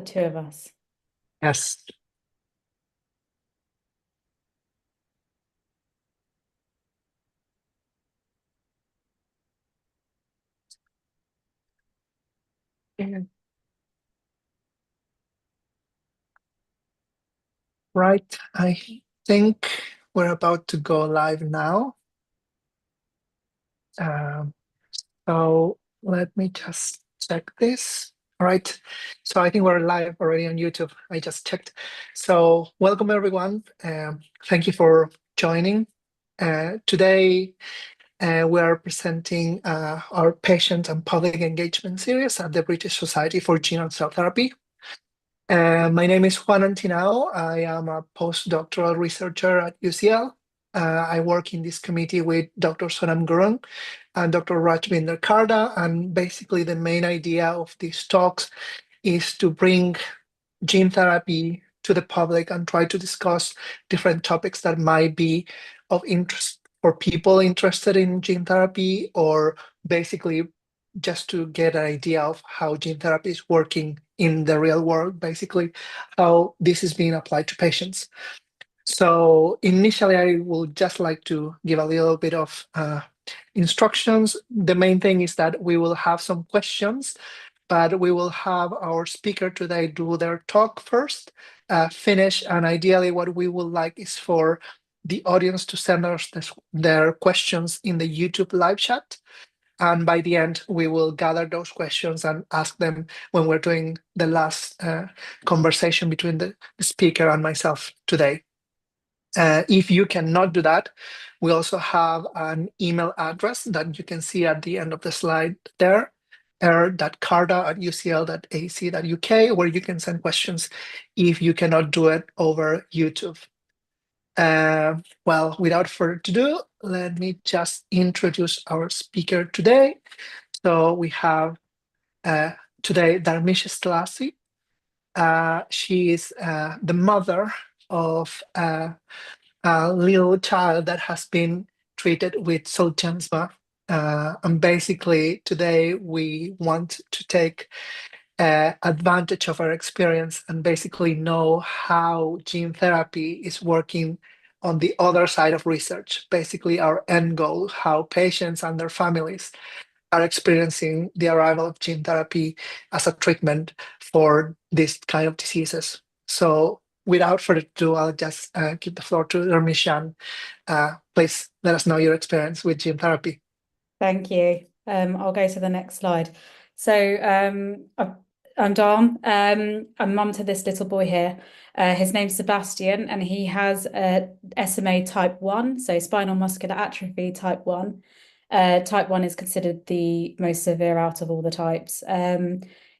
The two of us. Yes. Right, I think we're about to go live now. So let me just check this. All right, so I think we're live already on YouTube. I just checked. So welcome everyone. Thank you for joining. Today we are presenting our patient and public engagement series at the British Society for Gene and Cell Therapy. My name is Juan Antinao. I am a postdoctoral researcher at UCL. I work in this committee with Dr. Sonam Gurung and Dr. Rajvinder Karda. And basically the main idea of these talks is to bring gene therapy to the public and try to discuss different topics that might be of interest for people interested in gene therapy, or basically just to get an idea of how gene therapy is working in the real world, basically how this is being applied to patients. So initially, I would just like to give a little bit of instructions. The main thing is that we will have some questions, but we will have our speaker today do their talk first, finish, and ideally what we would like is for the audience to send us their questions in the YouTube live chat. And by the end, we will gather those questions and ask them when we're doing the last conversation between the speaker and myself today. If you cannot do that, we also have an email address that you can see at the end of the slide there, r.carda@ucl.ac.uk, where you can send questions if you cannot do it over YouTube. Well, without further ado, let me just introduce our speaker today. So we have today Dharmisha Stezaly. She is the mother of a little child that has been treated with Zolgensma. And basically today we want to take advantage of our experience and basically know how gene therapy is working on the other side of research. Basically our end goal, how patients and their families are experiencing the arrival of gene therapy as a treatment for this kind of diseases. So without further ado, I'll just give the floor to Dharmisha. Please let us know your experience with gene therapy. Thank you. I'll go to the next slide. So I'm Dom. I'm mum to this little boy here. His name's Sebastian, and he has SMA Type 1, so spinal muscular atrophy Type 1. Type 1 is considered the most severe out of all the types.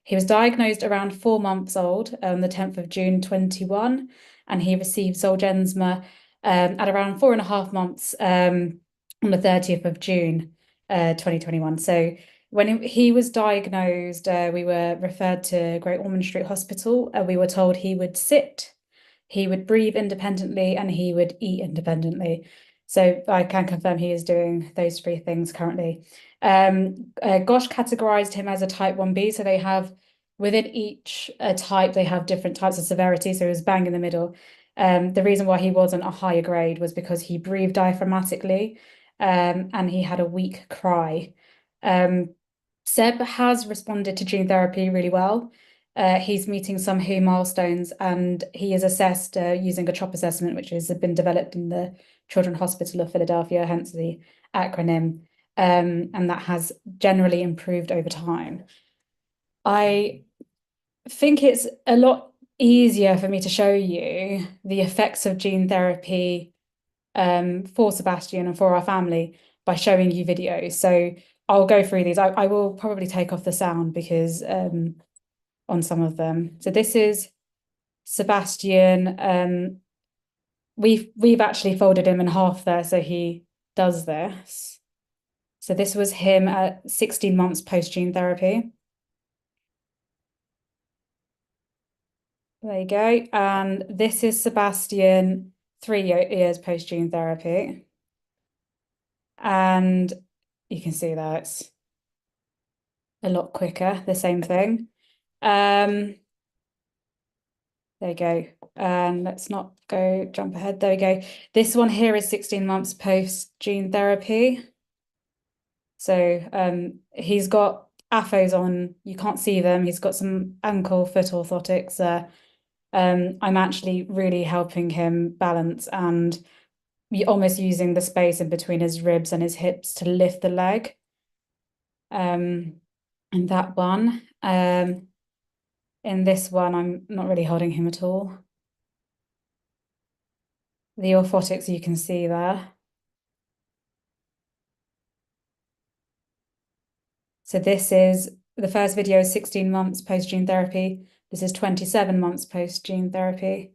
He was diagnosed around 4 months old on the 10th of June 21, and he received Zolgensma at around 4.5 months on the 30th of June 2021. So when he was diagnosed, we were referred to Great Ormond Street Hospital. We were told he would sit, he would breathe independently, and he would eat independently. So I can confirm he is doing those 3 things currently. Gosh categorized him as a type 1B. So they have, within each type, they have different types of severity. So he was bang in the middle. The reason why he wasn't a higher grade was because he breathed diaphragmatically, and he had a weak cry. Seb has responded to gene therapy really well. He's meeting some WHO milestones, and he is assessed using a CHOP assessment, which has been developed in the Children's Hospital of Philadelphia, hence the acronym, and that has generally improved over time. I think it's a lot easier for me to show you the effects of gene therapy for Sebastian and for our family by showing you videos. So I'll go through these. I will probably take off the sound because on some of them. So this is Sebastian. We've actually folded him in half there, so he does this. So this was him at 16 months post gene therapy. There you go. And this is Sebastian 3 years post gene therapy. And you can see that it's a lot quicker, the same thing. There you go. And let's not go jump ahead. There we go. This one here is 16 months post gene therapy. So he's got AFOs on, you can't see them. He's got some ankle foot orthotics there. I'm actually really helping him balance and almost using the space in between his ribs and his hips to lift the leg. And that one. In this one, I'm not really holding him at all. The orthotics you can see there. So this is the first video is 16 months post gene therapy. This is 27 months post gene therapy.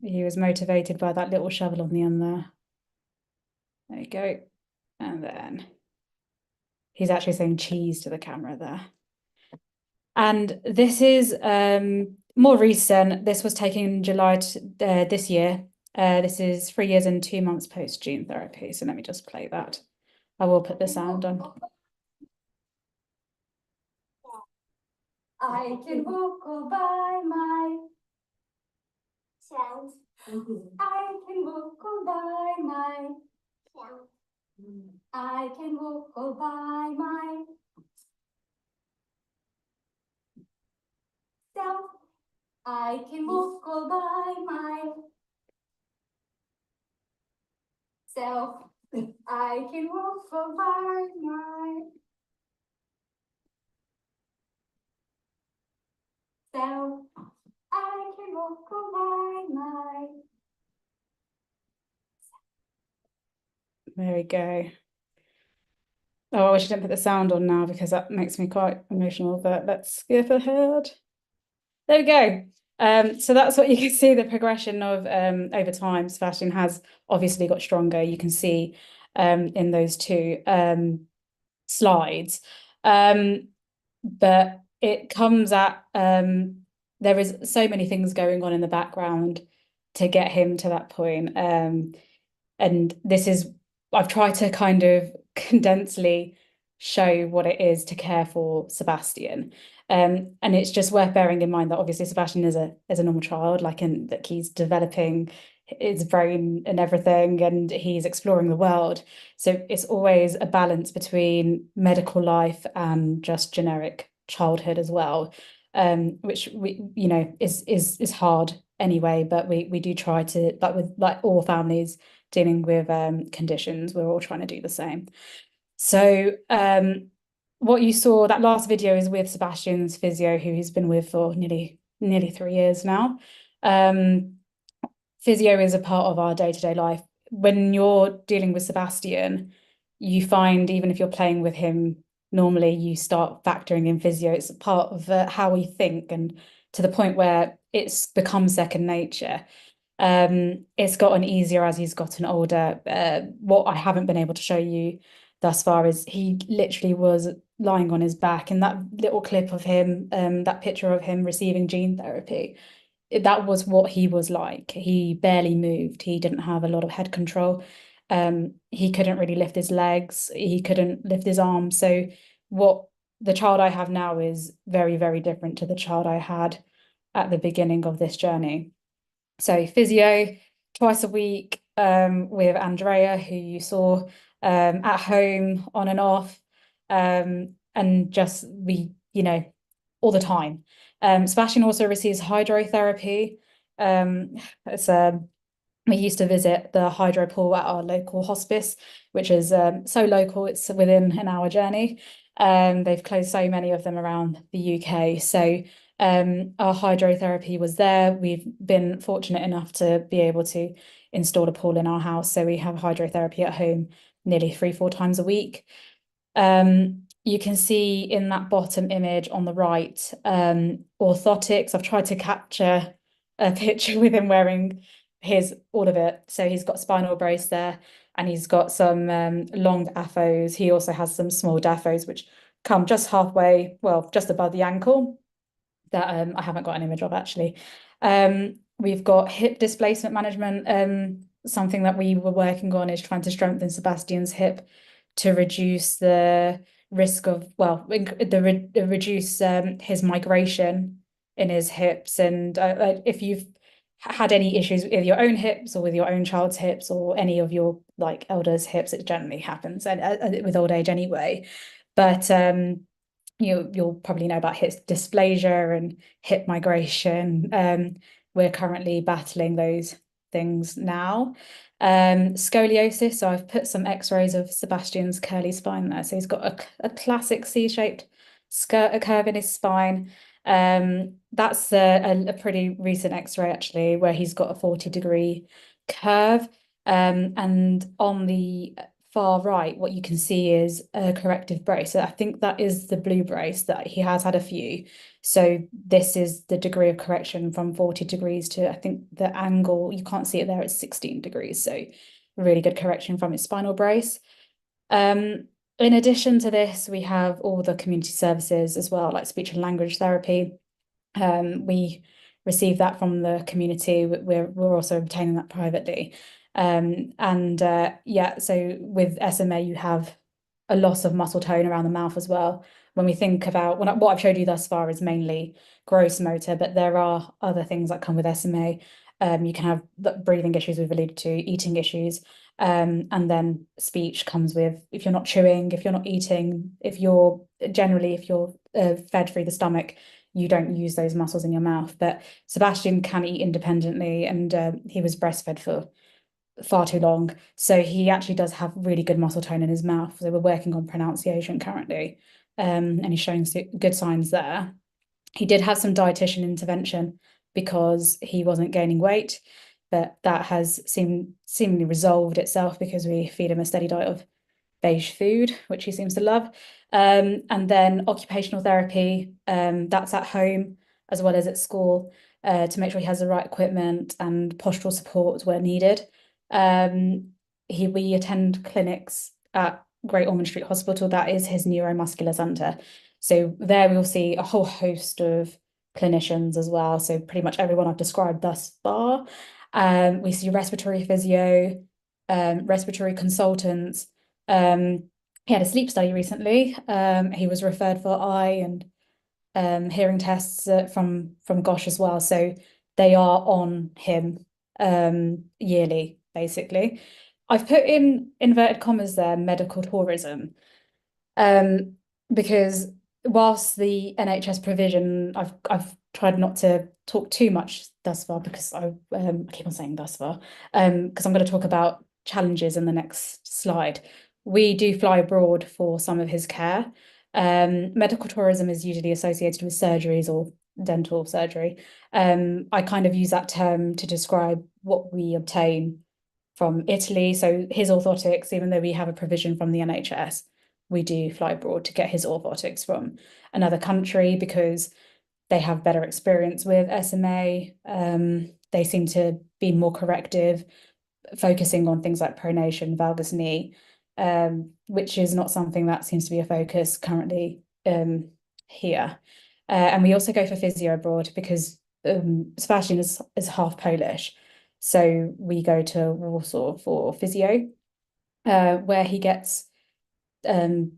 He was motivated by that little shovel on the end there. There you go. And then he's actually saying cheese to the camera there. And this is more recent. This was taken in July this year. This is 3 years and 2 months post gene therapy. So let me just play that. I will put the sound on. I can walk all by myself. I can walk all by myself. I can walk all by myself. I can walk all by myself. I can walk all by myself. I can walk all by myself. There we go. Oh, I wish I didn't put the sound on now because that makes me quite emotional, but let's skip ahead. There we go. So that's what you can see, the progression of over time. Sebastian has obviously got stronger. You can see in those two slides. But it comes at there is so many things going on in the background to get him to that point. And this is, I've tried to kind of condensely show what it is to care for Sebastian. And it's just worth bearing in mind that obviously Sebastian is a normal child, like in that he's developing his brain and everything, and he's exploring the world. So it's always a balance between medical life and just generic childhood as well, which we is hard anyway. But we do try to, like with like all families dealing with conditions, we're all trying to do the same. So what you saw, that last video is with Sebastian's physio, who he's been with for nearly 3 years now. Physio is a part of our day-to-day life. When you're dealing with Sebastian, you find even if you're playing with him normally, you start factoring in physio. It's a part of how we think, and to the point where it's become second nature. It's gotten easier as he's gotten older. What I haven't been able to show you thus far is he literally was lying on his back, and that little clip of him, that picture of him receiving gene therapy, that was what he was like. He barely moved. He didn't have a lot of head control. He couldn't really lift his legs. He couldn't lift his arms. So what the child I have now is very, very different to the child I had at the beginning of this journey. So physio twice a week with Andrea, who you saw at home on and off, and just all the time. Sebastian also receives hydrotherapy. It's we used to visit the hydro pool at our local hospice, which is so local, it's within an hour journey. They've closed so many of them around the UK. So our hydrotherapy was there. We've been fortunate enough to be able to install a pool in our house. So we have hydrotherapy at home nearly 3-4 times a week. You can see in that bottom image on the right, orthotics. I've tried to capture a picture with him wearing all of it. So he's got spinal brace there, and he's got some long AFOs. He also has some small DAFOs, which come just halfway, well, just above the ankle, that I haven't got an image of actually. We've got hip displacement management. Something that we were working on is trying to strengthen Sebastian's hip to reduce the risk of, reduce his migration in his hips. And if you've had any issues with your own hips or with your own child's hips or any of your like elders' hips, it generally happens and with old age anyway. But you'll probably know about hip dysplasia and hip migration. We're currently battling those things now. Scoliosis, so I've put some x-rays of Sebastian's curly spine there. So he's got a classic C-shaped curve in his spine. That's a pretty recent x-ray actually, where he's got a 40-degree curve. And on the far right, what you can see is a corrective brace. So I think that is the blue brace that he has had a few. So this is the degree of correction from 40 degrees to, I think the angle, you can't see it there, it's 16 degrees. So really good correction from his spinal brace. In addition to this, we have all the community services as well, like speech and language therapy. We receive that from the community. We're also obtaining that privately. Yeah, so with SMA, you have a loss of muscle tone around the mouth as well. When we think about what I've showed you thus far is mainly gross motor, but there are other things that come with SMA. You can have the breathing issues we've alluded to, eating issues, and then speech comes with if you're not chewing, if you're not eating, if you're fed through the stomach, you don't use those muscles in your mouth. But Sebastian can eat independently, and he was breastfed for far too long. So he actually does have really good muscle tone in his mouth. So we're working on pronunciation currently, and he's showing good signs there. He did have some dietitian intervention because he wasn't gaining weight, but that has seemingly resolved itself because we feed him a steady diet of beige food, which he seems to love. And then occupational therapy, that's at home as well as at school, to make sure he has the right equipment and postural support where needed. We attend clinics at Great Ormond Street Hospital. That is his neuromuscular centre. So there we'll see a whole host of clinicians as well. So pretty much everyone I've described thus far. We see respiratory physio, respiratory consultants. He had a sleep study recently. He was referred for eye and hearing tests from Gosh as well. So they are on him yearly, basically. I've put in inverted commas there, medical tourism, because whilst the NHS provision, I've tried not to talk too much thus far because I keep on saying thus far, because I'm going to talk about challenges in the next slide. We do fly abroad for some of his care. Medical tourism is usually associated with surgeries or dental surgery. I kind of use that term to describe what we obtain from Italy. So his orthotics, even though we have a provision from the NHS, we do fly abroad to get his orthotics from another country because they have better experience with SMA. They seem to be more corrective, focusing on things like pronation, valgus knee, which is not something that seems to be a focus currently here. And we also go for physio abroad because Sebastian is half Polish. So we go to Warsaw for physio, where he gets like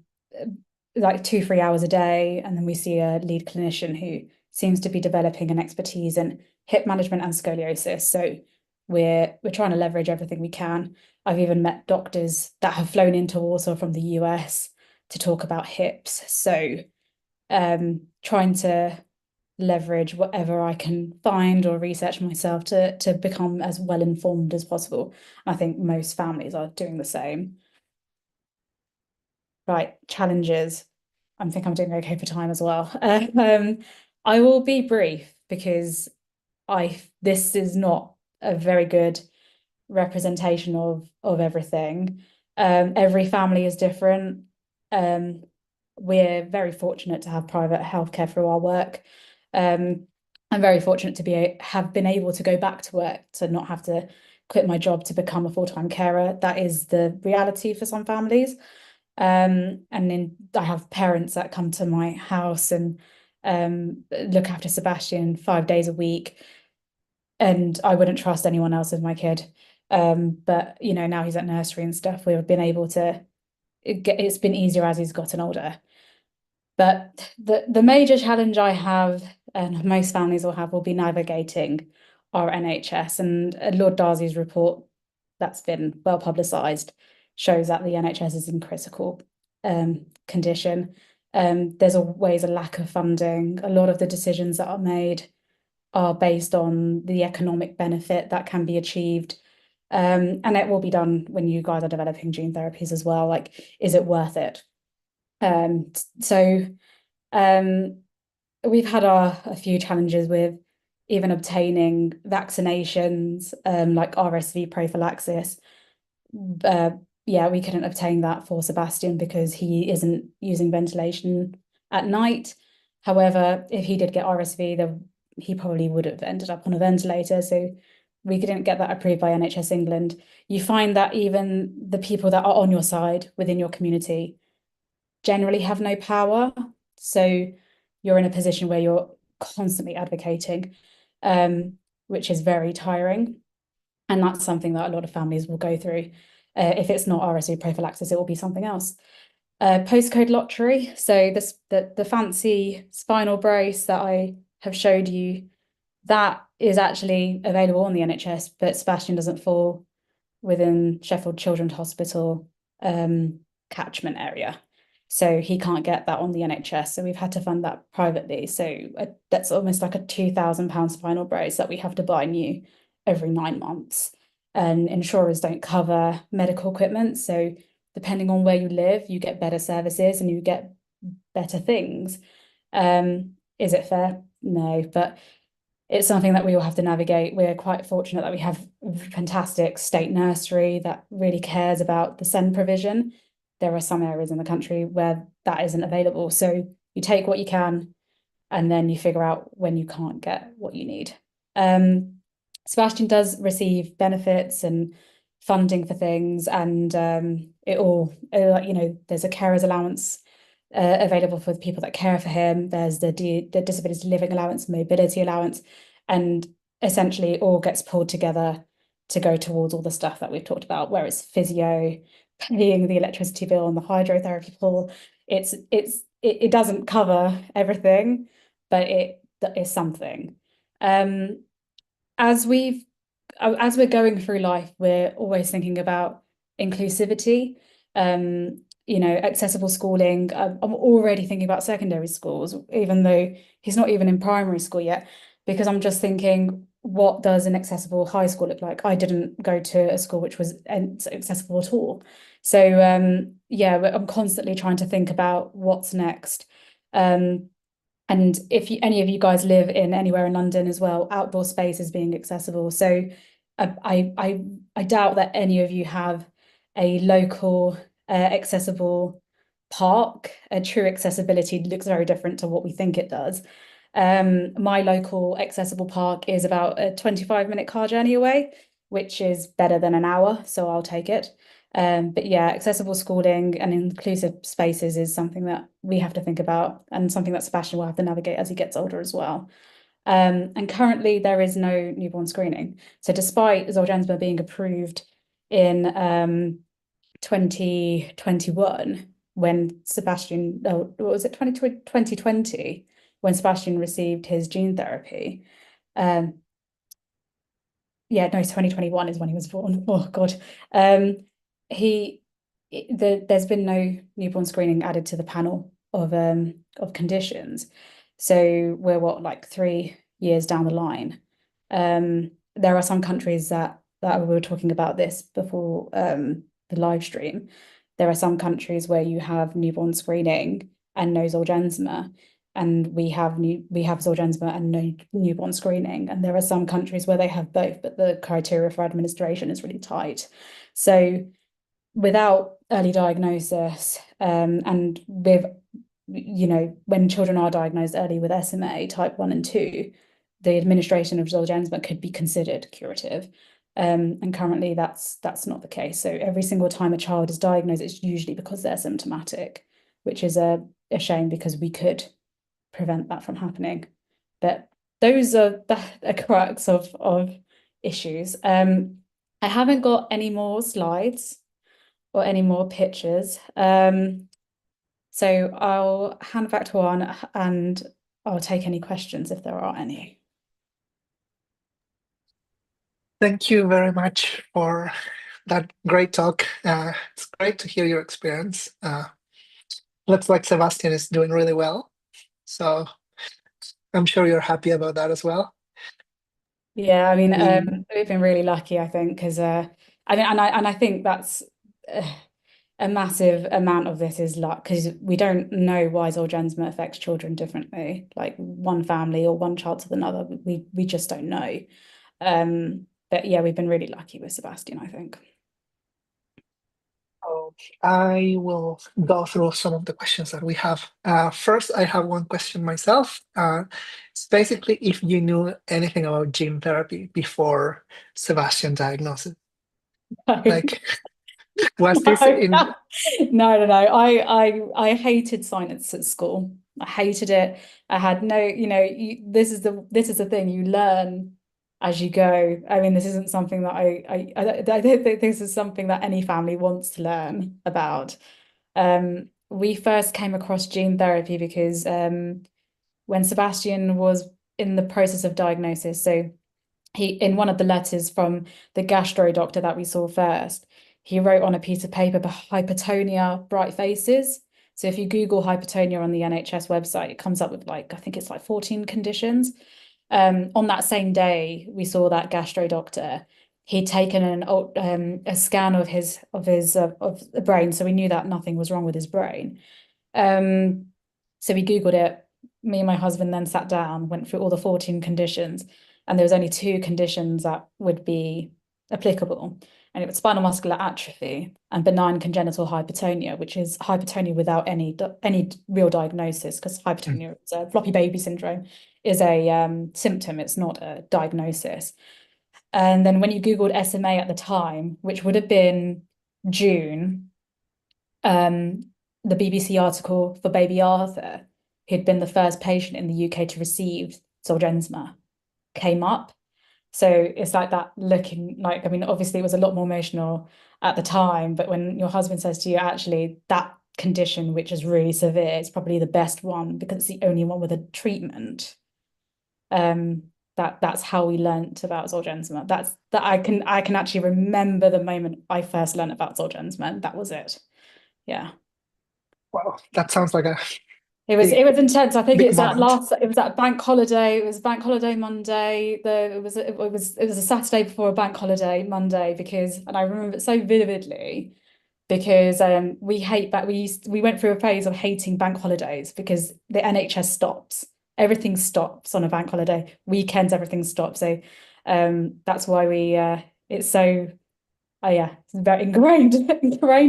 2-3 hours a day. And then we see a lead clinician who seems to be developing an expertise in hip management and scoliosis. So we're trying to leverage everything we can. I've even met doctors that have flown into Warsaw from the US to talk about hips. So trying to leverage whatever I can find or research myself to become as well informed as possible. I think most families are doing the same. Right, challenges. I think I'm doing okay for time as well. I will be brief because this is not a very good representation of everything. Every family is different. We're very fortunate to have private healthcare through our work. I'm very fortunate to have been able to go back to work, to not have to quit my job to become a full-time carer. That is the reality for some families. And then I have parents that come to my house and look after Sebastian 5 days a week. And I wouldn't trust anyone else with my kid. But you know, now he's at nursery and stuff, we've been able to it's been easier as he's gotten older. But the major challenge I have, and most families will have, will be navigating our NHS. And Lord Darcy's report that's been well publicised shows that the NHS is in critical condition. There's always a lack of funding. A lot of the decisions that are made are based on the economic benefit that can be achieved. And it will be done when you guys are developing gene therapies as well. Like, is it worth it? So we've had a few challenges with even obtaining vaccinations, like RSV prophylaxis. Yeah, we couldn't obtain that for Sebastian because he isn't using ventilation at night. However, if he did get RSV, then he probably would have ended up on a ventilator. So we couldn't get that approved by NHS England. You find that even the people that are on your side within your community generally have no power. So you're in a position where you're constantly advocating, which is very tiring. And that's something that a lot of families will go through. If it's not RSV prophylaxis, it will be something else. Postcode lottery. So the fancy spinal brace that I have showed you, that is actually available on the NHS, but Sebastian doesn't fall within Sheffield Children's Hospital catchment area. So he can't get that on the NHS. So we've had to fund that privately. So that's almost like a £2,000 spinal brace that we have to buy new every 9 months. And insurers don't cover medical equipment. So depending on where you live, you get better services and you get better things. Is it fair? No, but it's something that we all have to navigate. We're quite fortunate that we have a fantastic state nursery that really cares about the SEND provision. There are some areas in the country where that isn't available. So you take what you can and then you figure out when you can't get what you need. Sebastian does receive benefits and funding for things, and it all, there's a carer's allowance available for the people that care for him. There's the disability living allowance, mobility allowance, and essentially it all gets pulled together to go towards all the stuff that we've talked about, where it's physio, paying the electricity bill and the hydrotherapy pool. It doesn't cover everything, but it is something. As we're going through life, we're always thinking about inclusivity, accessible schooling. I'm already thinking about secondary schools, even though he's not even in primary school yet, because I'm just thinking, what does an accessible high school look like? I didn't go to a school which was accessible at all. So yeah, I'm constantly trying to think about what's next. And if any of you guys live in anywhere in London as well, outdoor space is being accessible. So I doubt that any of you have a local accessible park. True accessibility looks very different to what we think it does. My local accessible park is about a 25-minute car journey away, which is better than an hour, so I'll take it. But yeah, accessible schooling and inclusive spaces is something that we have to think about, and something that Sebastian will have to navigate as he gets older as well. And currently there is no newborn screening. So despite Zolgensma being approved in 2021, when Sebastian, what was it, 2020, when Sebastian received his gene therapy. Yeah, no, 2021 is when he was born. Oh God. There's been no newborn screening added to the panel of conditions. So we're like 3 years down the line. There are some countries that we were talking about this before the live stream. There are some countries where you have newborn screening and no Zolgensma, and we have Zolgensma and no newborn screening. And there are some countries where they have both, but the criteria for administration is really tight. So without early diagnosis, and with, when children are diagnosed early with SMA type 1 and 2, the administration of Zolgensma could be considered curative. And currently that's not the case. So every single time a child is diagnosed, it's usually because they're symptomatic, which is a shame, because we could prevent that from happening. But those are the crux of issues. I haven't got any more slides or any more pictures. So I'll hand back to Juan and I'll take any questions if there are any. Thank you very much for that great talk. It's great to hear your experience. Looks like Sebastian is doing really well. So I'm sure you're happy about that as well. Yeah, I mean, We, we've been really lucky, I think, because I think that's a massive amount of this is luck because we don't know why Zolgensma affects children differently, like one family or one child to another. We just don't know. But yeah, we've been really lucky with Sebastian, I think. I will go through some of the questions that we have. First, I have one question myself. It's basically if you knew anything about gene therapy before Sebastian diagnosis. Like, was this in? No. I hated science at school. I hated it. I had no, this is the thing you learn as you go. I mean, this isn't something that I don't think this is something that any family wants to learn about. We first came across gene therapy because when Sebastian was in the process of diagnosis, so he in one of the letters from the gastro doctor that we saw first, he wrote on a piece of paper hypertonia, bright faces. So if you Google hypertonia on the NHS website, it comes up with I think it's like 14 conditions. On that same day, we saw that gastro doctor. He'd taken a scan of of the brain, so we knew that nothing was wrong with his brain. So we Googled it. Me and my husband then sat down, went through all the 14 conditions, and there was only two conditions that would be applicable. And it was spinal muscular atrophy and benign congenital hypertonia, which is hypertonia without any real diagnosis, because hypertonia is a floppy baby syndrome, is a symptom, it's not a diagnosis. And then when you Googled SMA at the time, which would have been June, the BBC article for baby Arthur, who'd been the first patient in the UK to receive Zolgensma, came up. So it's like that looking like, I mean, obviously it was a lot more emotional at the time, but when your husband says to you, actually, that condition, which is really severe, is probably the best one because it's the only one with a treatment. That's how we learnt about Zolgensma. That I can actually remember the moment I first learned about Zolgensma. That was it. Yeah. Wow, that sounds like a It was intense. I think big moment. it was that bank holiday. It was bank holiday Monday. It was a Saturday before a bank holiday Monday and I remember it so vividly because we went through a phase of hating bank holidays because the NHS stops. Everything stops on a bank holiday. Weekends, everything stops. So that's why it's so yeah, it's very ingrained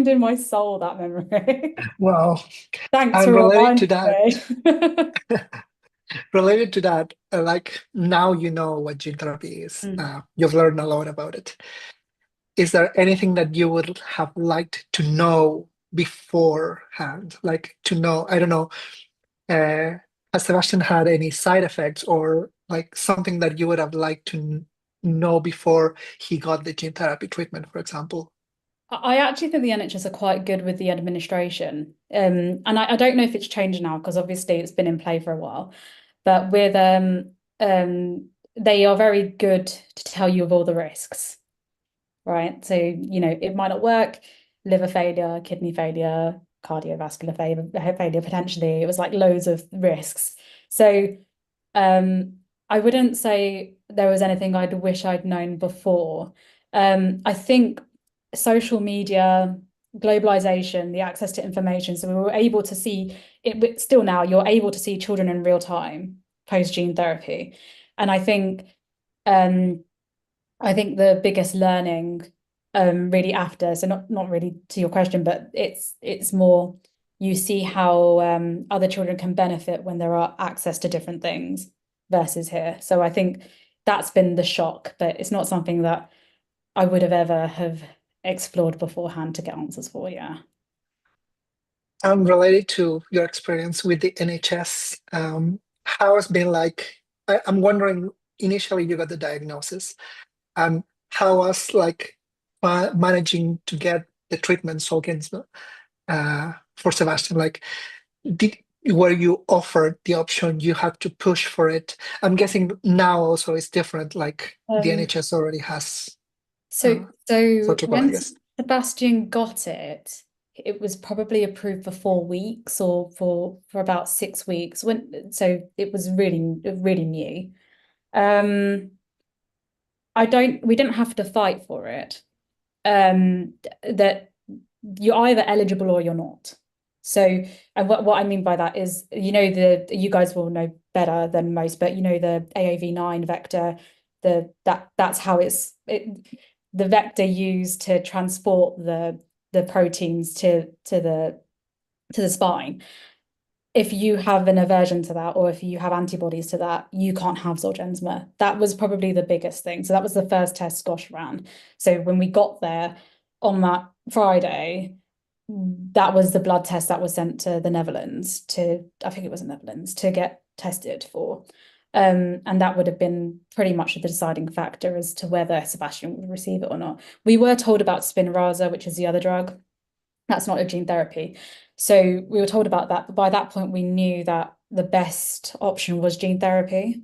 in my soul, that memory. Well, Thanks and for related to reminding that, me. like now you know what gene therapy is. Mm. You've learned a lot about it. Is there anything that you would have liked to know beforehand? Like to know, I don't know, has Sebastian had any side effects or like something that you would have liked to know before he got the gene therapy treatment, for example? I actually think the NHS are quite good with the administration. And I don't know if it's changed now because obviously it's been in play for a while. But with they are very good to tell you of all the risks, right? So, it might not work, liver failure, kidney failure, cardiovascular failure potentially. It was like loads of risks. So I wouldn't say there was anything I'd wish I'd known before. I think social media, globalization, the access to information. So we were able to see it, but still now you're able to see children in real time post gene therapy. And um, I think the biggest learning really after, so not really to your question, but it's more you see how other children can benefit when there are access to different things versus here. So I think that's been the shock, but it's not something that I would have ever have explored beforehand to get answers for, yeah. Related to your experience with the NHS, how it's been like? I'm wondering, initially you got the diagnosis, and how was like managing to get the treatment Zolgensma for Sebastian? Like, were you offered the option, you had to push for it? I'm guessing now also it's different, like the Um, NHS already has so for so triple, I when guess. Sebastian got it, it was probably approved for 4 weeks or for about 6 weeks. So it was really new. Um, we didn't have to fight for it. That you're either eligible or you're not. So, and what I mean by that is, you guys will know better than most, but the AAV9 vector, that's how the vector used to transport the proteins to the spine. If you have an aversion to that, or if you have antibodies to that, you can't have Zolgensma. That was probably the biggest thing. So that was the first test Scosh ran. So when we got there on that Friday, that was the blood test that was sent to the Netherlands I think it was the Netherlands, to get tested for. And that would have been pretty much the deciding factor as to whether Sebastian would receive it or not. We were told about Spinraza, which is the other drug. That's not a gene therapy. So we were told about that, but by that point we knew that the best option was gene therapy.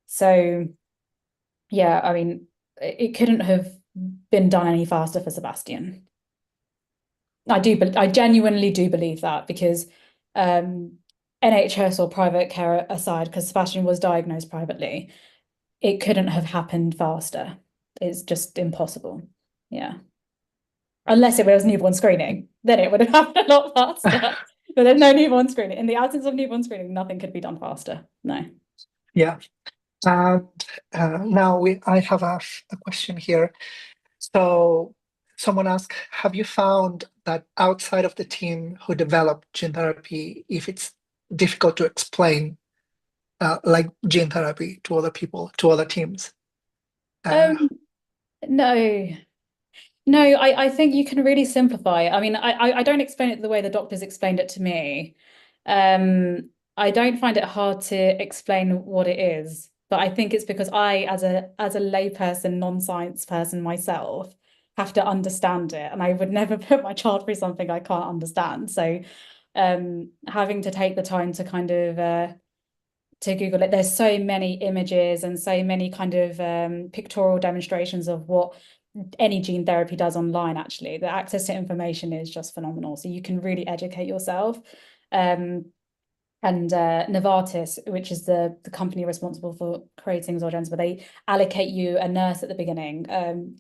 So yeah, I mean, it couldn't have been done any faster for Sebastian. I genuinely do believe that, because NHS or private care aside, because Sebastian was diagnosed privately, it couldn't have happened faster. It's just impossible. Yeah. Unless it was newborn screening, then it would have happened a lot faster. But there's no newborn screening. In the absence of newborn screening, nothing could be done faster. No. Yeah. And now I have a question here. So someone asked, have you found that outside of the team who developed gene therapy, if it's difficult to explain like gene therapy to other people, to other teams? No. No, I think you can really simplify it. I mean, I don't explain it the way the doctors explained it to me. I don't find it hard to explain what it is, but I think it's because I, as a layperson, non-science person myself, have to understand it, and I would never put my child through something I can't understand. So, having to take the time to kind of to Google it, there's so many images and so many kind of pictorial demonstrations of what any gene therapy does online. Actually, the access to information is just phenomenal, so you can really educate yourself. And Novartis, which is the company responsible for creating Zolgensma, they allocate you a nurse at the beginning.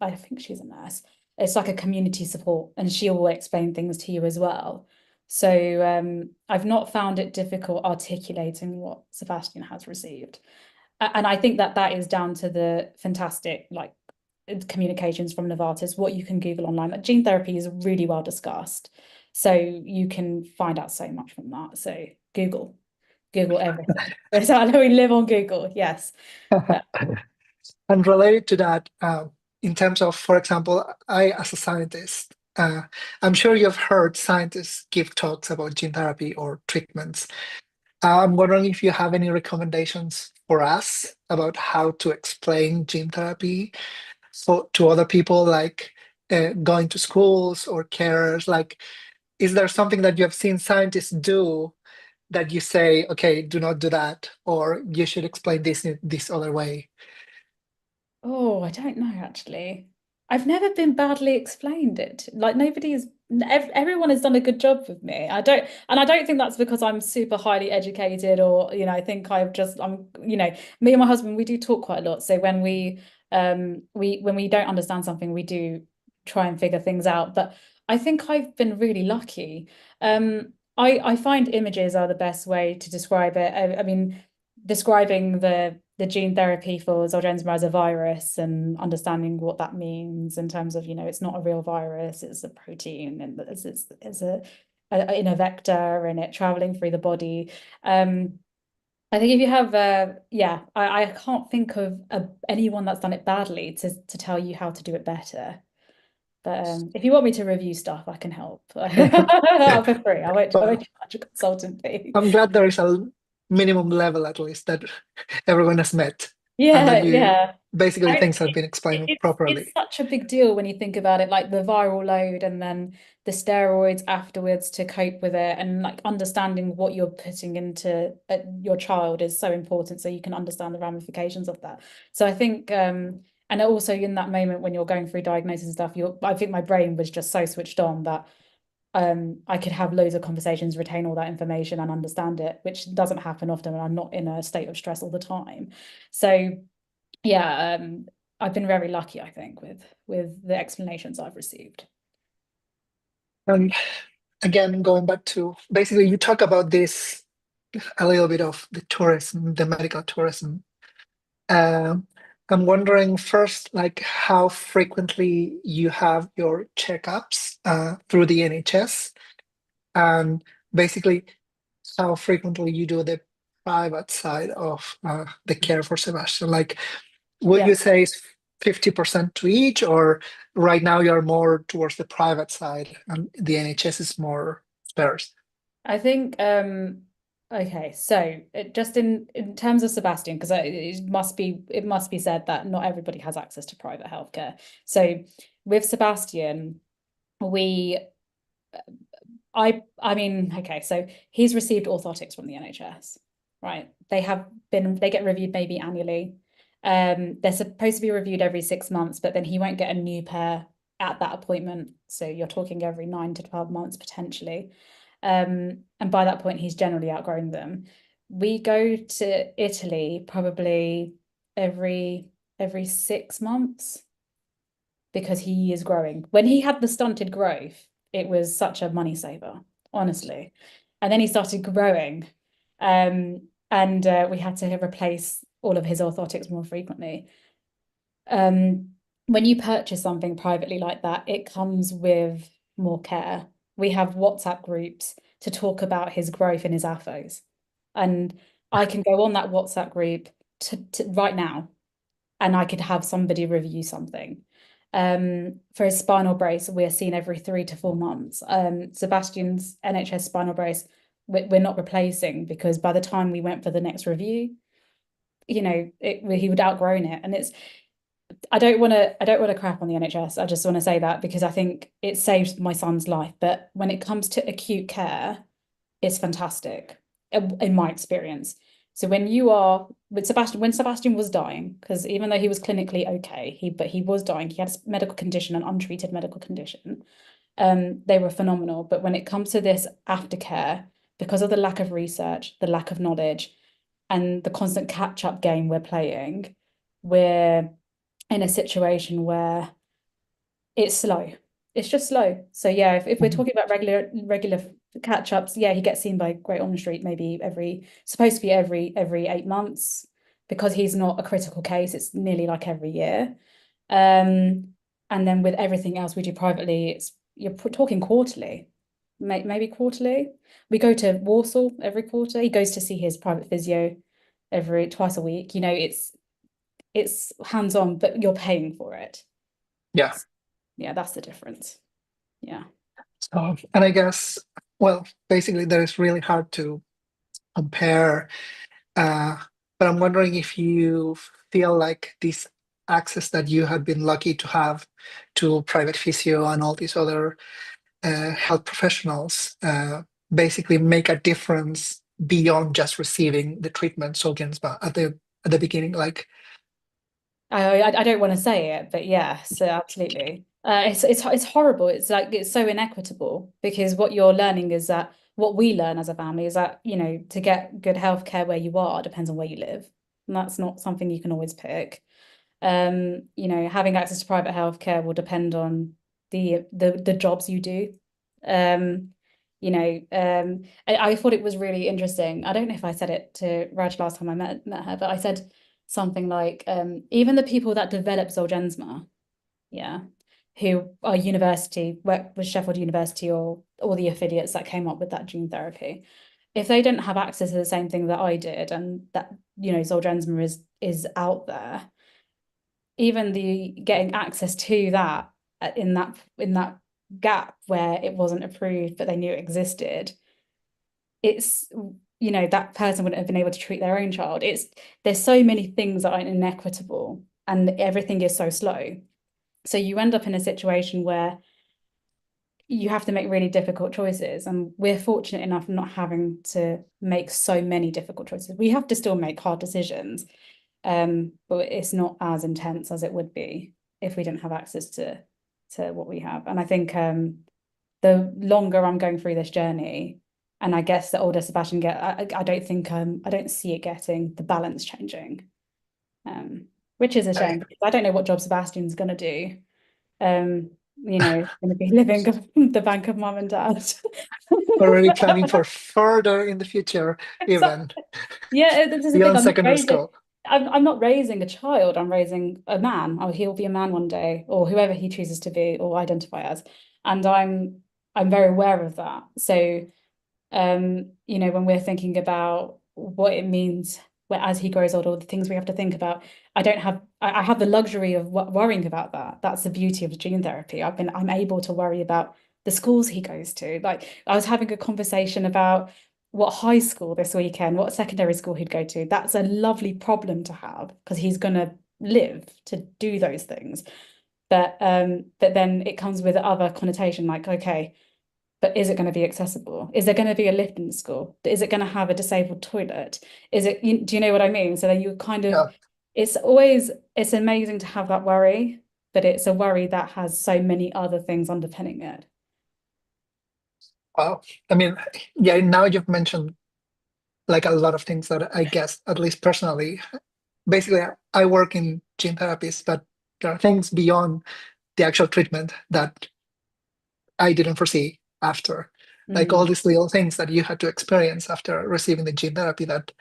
I think she's a nurse. It's like a community support, and she will explain things to you as well. So I've not found it difficult articulating what Sebastian has received. And I think that is down to the fantastic communications from Novartis, what you can Google online. Like, gene therapy is really well discussed, so you can find out so much from that. So Google everything. So we live on Google, yes. And related to that, in terms of, for example, I, as a scientist, I'm sure you've heard scientists give talks about gene therapy or treatments. I'm wondering if you have any recommendations for us about how to explain gene therapy to other people, like going to schools or carers. Like, is there something that you have seen scientists do that you say, okay, do not do that, or you should explain this in this other way? Oh, I don't know, actually. I've never been badly explained it. Like, everyone has done a good job with me. I don't think that's because I'm super highly educated, or, I think me and my husband, we do talk quite a lot. So when when we don't understand something, we do try and figure things out. But I think I've been really lucky. I find images are the best way to describe it. I mean, describing the gene therapy for Zolgensma as a virus, and understanding what that means in terms of, it's not a real virus, it's a protein, and it's in a vector, and it traveling through the body. I think if you have I can't think of anyone that's done it badly to tell you how to do it better. But if you want me to review stuff, I can help. For free. I won't charge a consultant fee. I'm glad there is a minimum level at least that everyone has met. and that Yeah. basically I, things have been explained it's properly. such a big deal when you think about it, like the viral load and then the steroids afterwards to cope with it, and like understanding what you're putting into your child is so important, so you can understand the ramifications of that. So I think, and also in that moment when you're going through diagnosis and stuff, I think my brain was just so switched on that I could have loads of conversations, retain all that information and understand it, which doesn't happen often when I'm not in a state of stress all the time. So yeah, I've been very lucky, I think, with the explanations I've received. And again, going back to basically, you talk about this a little bit of the tourism, the medical tourism. Um, I'm wondering first, like how frequently you have your checkups through the NHS, and basically how frequently you do the private side of the care for Sebastian. Like, would Yeah, you say is 50% to each, or right now you're more towards the private side and the NHS is more sparse? I think okay, so just in terms of Sebastian, because it must be said that not everybody has access to private healthcare. So with Sebastian, we I mean, okay, so he's received orthotics from the NHS, right? They get reviewed maybe annually. They're supposed to be reviewed every 6 months, but then he won't get a new pair at that appointment. So you're talking every 9 to 12 months potentially. And by that point, he's generally outgrown them. We go to Italy probably every 6 months because he is growing. When he had the stunted growth, it was such a money saver, honestly. And then he started growing, and we had to replace all of his orthotics more frequently. When you purchase something privately like that, it comes with more care. We have WhatsApp groups to talk about his growth and his AFOs. And I can go on that WhatsApp group to right now, and I could have somebody review something. For his spinal brace, we're seen every 3 to 4 months. Sebastian's NHS spinal brace, we're not replacing because by the time we went for the next review, he would outgrown it. And I don't want to crap on the NHS. I just want to say that because I think it saved my son's life. But when it comes to acute care, it's fantastic in my experience. So when you are with Sebastian, when Sebastian was dying, because even though he was clinically okay, but he was dying, he had a medical condition, an untreated medical condition. They were phenomenal. But when it comes to this aftercare, because of the lack of research, the lack of knowledge, and the constant catch-up game we're playing, we're in a situation where it's slow. It's just slow. So yeah, if we're Mhm. talking about regular catch-ups, yeah, he gets seen by Great Ormond Street maybe supposed to be every 8 months. Because he's not a critical case, it's nearly like every year. And then with everything else we do privately, you're talking quarterly, maybe quarterly. We go to Warsaw every quarter. He goes to see his private physio every twice a week. It's hands-on, but you're paying for it. Yeah. Yeah, that's the difference. Yeah. So, and I guess, well, basically, that is really hard to compare. But I'm wondering if you feel like this access that you have been lucky to have to private physio and all these other health professionals basically make a difference beyond just receiving the treatment Zolgensma at the beginning. Like, I don't want to say it, but yeah, so absolutely. It's horrible. It's like it's so inequitable because what you're learning is that what we learn as a family is that, to get good healthcare where you are depends on where you live. And that's not something you can always pick. Having access to private healthcare will depend on the jobs you do. I thought it was really interesting. I don't know if I said it to Raj last time I met her, but I said something like, even the people that develop Zolgensma, yeah, who are work with Sheffield University or all the affiliates that came up with that gene therapy, if they didn't have access to the same thing that I did, and that, Zolgensma is out there, even the getting access to that in that gap where it wasn't approved, but they knew it existed, it's you know, that person wouldn't have been able to treat their own child. There's so many things that are inequitable and everything is so slow. So you end up in a situation where you have to make really difficult choices. And we're fortunate enough not having to make so many difficult choices. We have to still make hard decisions, but it's not as intense as it would be if we didn't have access to what we have. And I think the longer I'm going through this journey, and I guess the older Sebastian I don't see it getting the balance changing, which is a shame because I don't know what job Sebastian's going to do. You know, going to be living off the bank of mum and dad. Already planning for further in the future, even Yeah, this is the thing. beyond secondary school. I'm not raising a child. I'm raising a man. Oh, he'll be a man one day, or whoever he chooses to be or identify as. And I'm very aware of that. So, you know, when we're thinking about what it means as he grows older, the things we have to think about, I have the luxury of worrying about that. That's the beauty of gene therapy. I'm able to worry about the schools he goes to. Like I was having a conversation about what high school this weekend, what secondary school he'd go to. That's a lovely problem to have because he's gonna live to do those things. But then it comes with other connotation, like, okay, but is it going to be accessible? Is there going to be a lift in the school? Is it going to have a disabled toilet? Do you know what I mean? So then you kind of, it's amazing to have that worry, but it's a worry that has so many other things underpinning it. Well, I mean, yeah, now you've mentioned like a lot of things that I guess, at least personally, basically I work in gene therapies, but there are things beyond the actual treatment that I didn't foresee after. Like all these little things that you had to experience after receiving the gene therapy that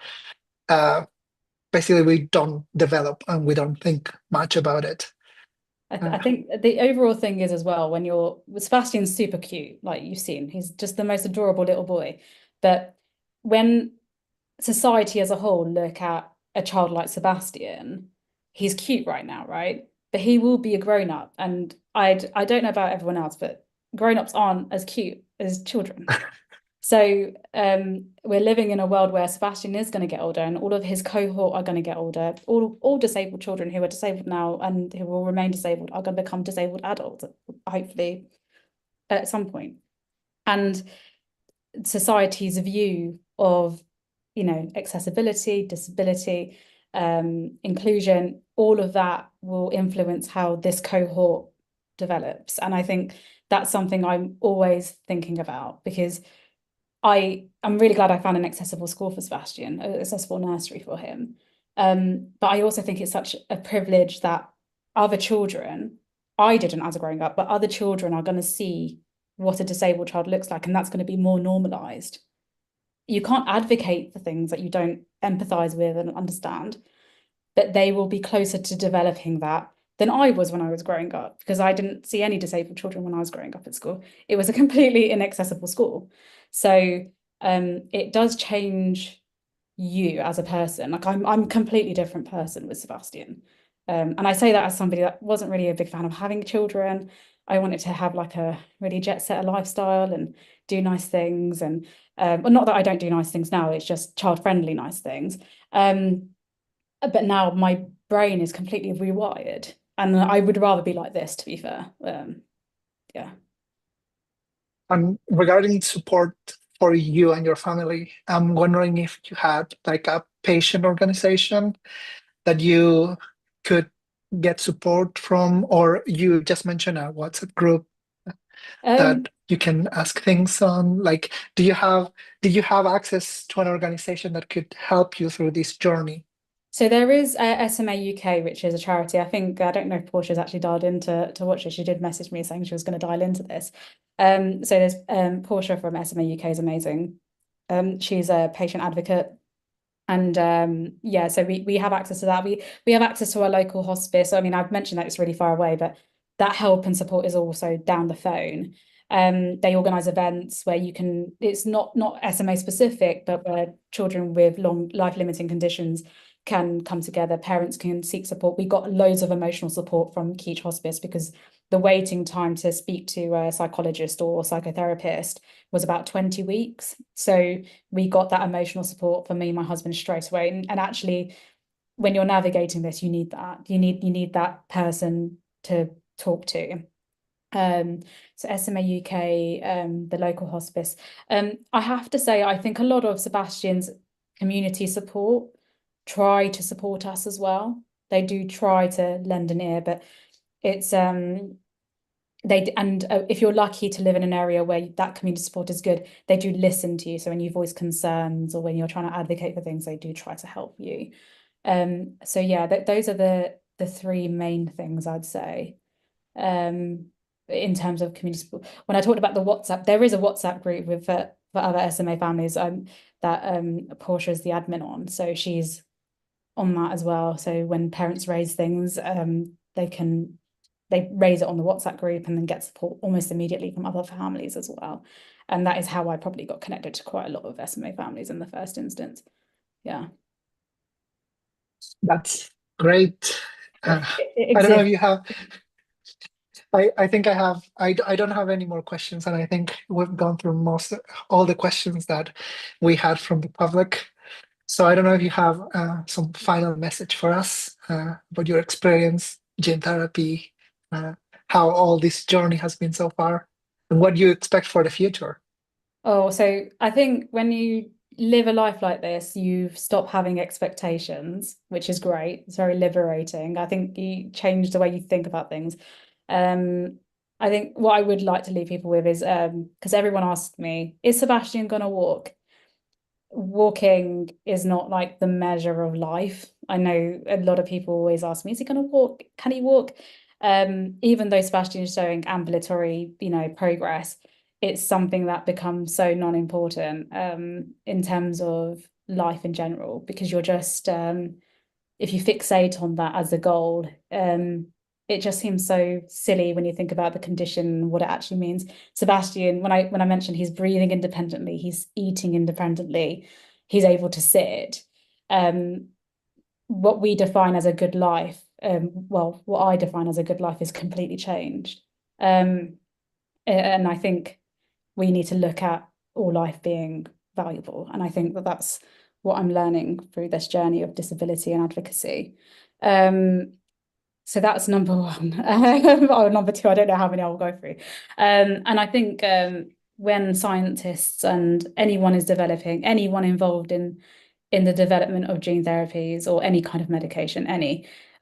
basically we don't develop and we don't think much about it. I think the overall thing is as well, when Sebastian's super cute, like you've seen, he's just the most adorable little boy. But when society as a whole look at a child like Sebastian, he's cute right now, right? But he will be a grown-up. And I don't know about everyone else, but grown-ups aren't as cute as children. So we're living in a world where Sebastian is going to get older and all of his cohort are going to get older. All disabled children who are disabled now and who will remain disabled are going to become disabled adults, hopefully at some point. And society's view of, you know, accessibility, disability, inclusion, all of that will influence how this cohort develops. And I think that's something I'm always thinking about because I'm really glad I found an accessible school for Sebastian, an accessible nursery for him. But I also think it's such a privilege that other children, I didn't as a growing up, but other children are going to see what a disabled child looks like, and that's going to be more normalized. You can't advocate for things that you don't empathize with and understand, but they will be closer to developing that than I was when I was growing up, because I didn't see any disabled children when I was growing up at school. It was a completely inaccessible school. So it does change you as a person. Like I'm a completely different person with Sebastian. And I say that as somebody that wasn't really a big fan of having children. I wanted to have like a really jet setter lifestyle and do nice things. And well, not that I don't do nice things now, it's just child-friendly nice things. But now my brain is completely rewired and I would rather be like this, to be fair. Yeah. And regarding support for you and your family, I'm wondering if you had like a patient organization that you could get support from, or you just mentioned a WhatsApp group that you can ask things on. Like, did you have access to an organization that could help you through this journey? So there is SMA UK, which is a charity. I don't know if Portia's actually dialed in to watch it. She did message me saying she was going to dial into this. So there's Portia from SMA UK is amazing. She's a patient advocate. And yeah, so we have access to that. We have access to our local hospice. So, I mean, I've mentioned that it's really far away, but that help and support is also down the phone. They organise events where you can, it's not SMA specific, but where children with long life-limiting conditions can come together, parents can seek support. We got loads of emotional support from Keach Hospice because the waiting time to speak to a psychologist or psychotherapist was about 20 weeks. So we got that emotional support for me and my husband straight away. And actually, when you're navigating this, you need that. You need that person to talk to. So SMA UK, the local hospice. I have to say, I think a lot of Sebastian's community support try to support us as well. They do try to lend an ear, but it's if you're lucky to live in an area where that community support is good, they do listen to you. So when you voice concerns or when you're trying to advocate for things, they do try to help you. So yeah, those are the three main things I'd say. In terms of community support. When I talked about the WhatsApp, there is a WhatsApp group with for other SMA families that Portia is the admin on. So she's on that as well. So when parents raise things, they raise it on the WhatsApp group and then get support almost immediately from other families as well. And that is how I probably got connected to quite a lot of SMA families in the first instance. Yeah. That's great. I don't know if you have. I think I don't have any more questions, and I think we've gone through all the questions that we had from the public. So I don't know if you have some final message for us about your experience, gene therapy, how all this journey has been so far, and what you expect for the future. Oh, so I think when you live a life like this, you stop having expectations, which is great. It's very liberating. I think you change the way you think about things. I think what I would like to leave people with is because everyone asked me, is Sebastian gonna walk? Walking is not like the measure of life. I know a lot of people always ask me, is he gonna walk? Can he walk? Even though Sebastian is showing ambulatory, progress, it's something that becomes so non-important in terms of life in general, because you're just if you fixate on that as a goal, it just seems so silly when you think about the condition, what it actually means. Sebastian, when I mentioned he's breathing independently, he's eating independently, he's able to sit. What we define as a good life, what I define as a good life is completely changed. And I think we need to look at all life being valuable. And I think that's what I'm learning through this journey of disability and advocacy. So that's number one. Or number two, I don't know how many I'll go through. And I think when scientists and anyone involved in the development of gene therapies or any kind of medication,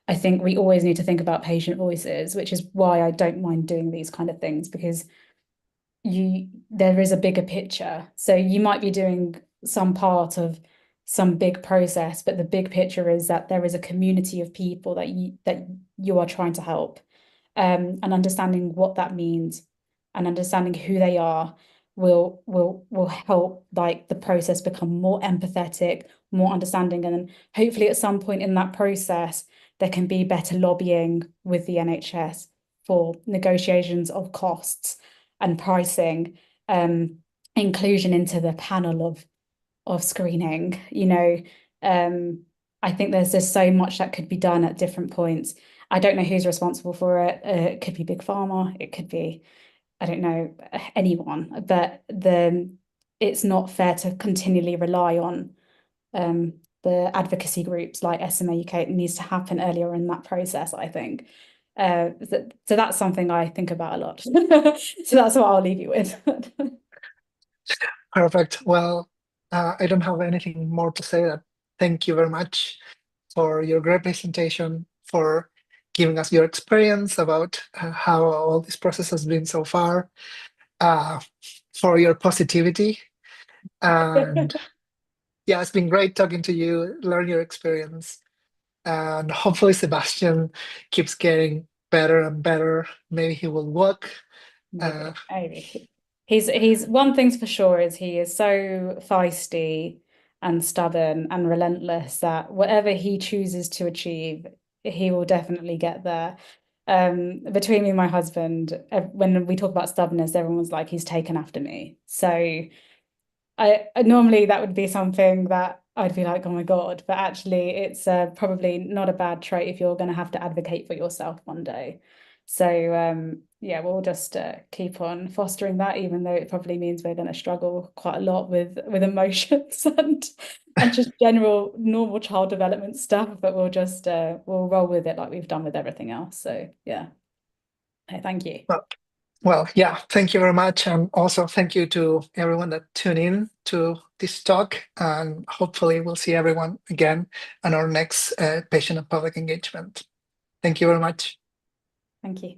I think we always need to think about patient voices, which is why I don't mind doing these kind of things, because there is a bigger picture. So you might be doing some part of some big process, but the big picture is that there is a community of people that you are trying to help, and understanding what that means and understanding who they are will help like the process become more empathetic, more understanding, and then hopefully at some point in that process there can be better lobbying with the NHS for negotiations of costs and pricing, inclusion into the panel of screening. I think there's just so much that could be done at different points. I don't know who's responsible for it. It could be Big Pharma, it could be, I don't know, anyone, but it's not fair to continually rely on the advocacy groups like SMA UK. It needs to happen earlier in that process, I think. So that's something I think about a lot. So that's what I'll leave you with. Perfect. Well, I don't have anything more to say. Thank you very much for your great presentation, for giving us your experience about how all this process has been so far, for your positivity. And yeah, it's been great talking to you, learn your experience. And hopefully Sebastian keeps getting better and better. Maybe he will walk. Maybe. He's one thing's for sure is he is so feisty and stubborn and relentless that whatever he chooses to achieve, he will definitely get there. Between me and my husband, when we talk about stubbornness, everyone's like, he's taken after me. So I normally that would be something that I'd be like, oh my God, but actually it's probably not a bad trait if you're going to have to advocate for yourself one day. So yeah, we'll just keep on fostering that, even though it probably means we're going to struggle quite a lot with emotions and just general normal child development stuff, but we'll just we'll roll with it like we've done with everything else. So yeah. Hey, thank you. Well, yeah, thank you very much. And also thank you to everyone that tuned in to this talk. And hopefully we'll see everyone again on our next patient and public engagement. Thank you very much. Thank you.